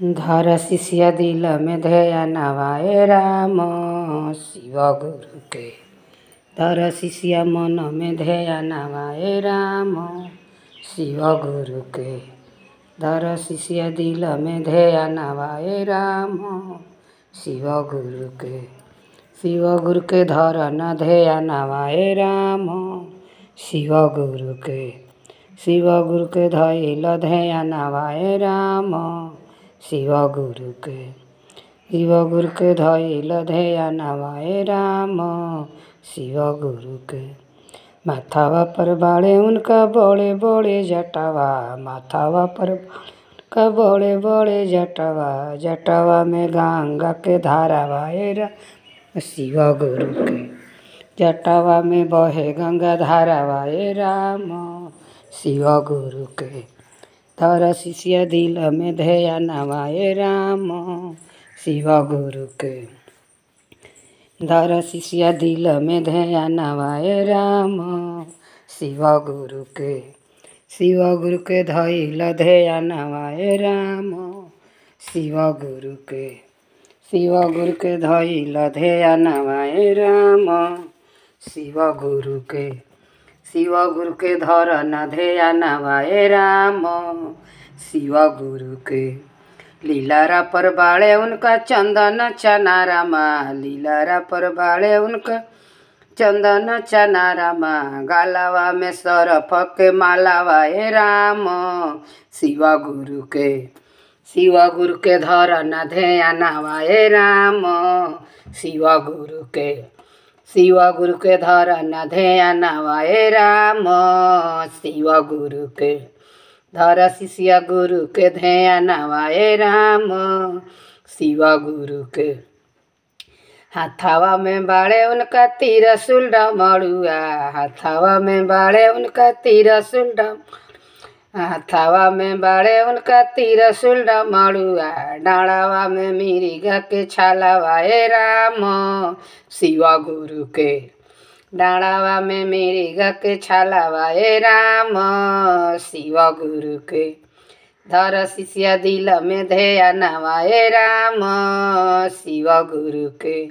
धर शिष्य दिल में ध्यानवा ए राम शिव गुरु के। धर शिष्य मन में ध्यानवा ए राम शिव गुरु के। धर शिष्य दिल में ध्यानवा ए राम शिव गुरु के। शिव गुरु के धर न ध्यानवा ए राम शिव गुरु के। शिव गुरु के धइल ध्यानवा ए राम शिव गुरु के। शिव गुरु के धइल ध्यानवा ए राम शिव गुरु के। माथावा पर बाड़े उनका बड़े बड़े जटावा। माथावा पर उनका बड़े बड़े जटावा। जटावा में गंगा के धारावा ए राम शिव गुरु के। जटावा में बहे गंगा धारावा ए राम शिव गुरु के। धर शिष्य दिल में ध्यानवा ए राम शिव गुरु के। धर शिष्य दिल में ध्यानवा ए राम शिव गुरु के। शिव गुरु के धइल ध्यानवा ए राम शिव गुरु के। शिव गुरु के धइल ध्यानवा ए राम शिव गुरु के। शिव गुरु के धर न ध्यानवा ए राम शिव गुरु के। लीलारा पर बाड़े उनका चंदन चनारामा। लीलारा पर बाड़े उनका चंदन चनारामा। गालावा में सरफ के मालावा ए राम शिव गुरु के। शिव गुरु के धर न ध्यानवा ए राम शिव गुरु के। शिव गुरु के धर न ध्यानवा ए राम शिव गुरु के। धर शिष्य गुरु के ध्यानवा ए राम शिव गुरु के। हाथावा में बाड़े उनका त्रिशूल डमरुआ। हाथावा में बाड़े उनका त्रिशूल हाथावा में बाड़े उनका त्रिशूल डमरुआ। डाँड़ावा में मिर्गा के छालावा ए राम शिव गुरु के। डाँड़ावा में मिर्गा के छालावा ए राम शिव गुरु के। धर शिष्य दिल में ध्यानवा ए राम शिव गुरु के।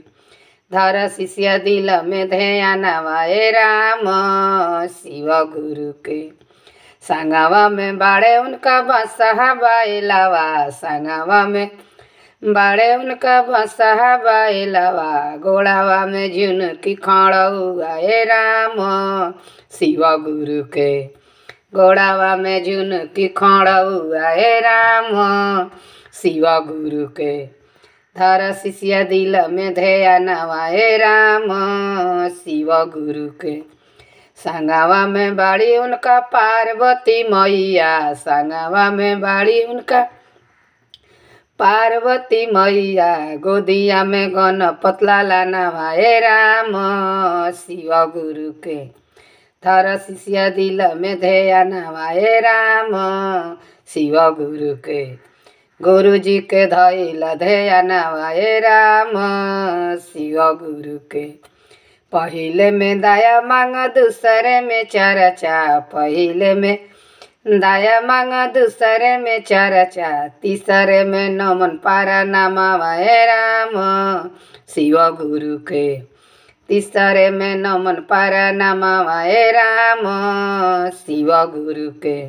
धर शिष्य दिल में ध्यानवा ए राम शिव गुरु के। संगवा में बाड़े उनका बसहा बैलावा। संगवा में बाड़े उनका बसहा बैलावा। गोड़ावा में झुनकी खड़उआ ए राम शिव गुरु के। गोड़ावा में झुनकी खड़उआ ए राम शिव गुरु के। धर शिष्य दिल में ध्यानवा ए राम शिव गुरु के। संगवा में बाड़ी उनका पार्वती मैया। संगवा में बाड़ी उनका पार्वती मैया। गोदिया में गणपत लालनवा ए राम शिव गुरु के। धर शिष्य दिल में ध्यानवा ए राम शिव गुरु के। गुरु जी के धइल ध्यानवा ए राम शिव गुरु के। पहिले में दया मांग दूसरे में चर्चा। पहिले में दया मांग दूसरे में चर्चा। तीसरे में नमन पारा नामवा ए राम शिव गुरु के। तीसरे में नमन पारा नामवा ए राम शिव गुरु के।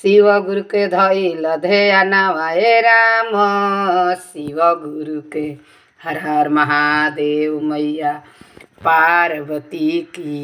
शिव गुरु के धइल ध्यानवा ए राम शिव गुरु के। हर हर महादेव मैया पार्वती की।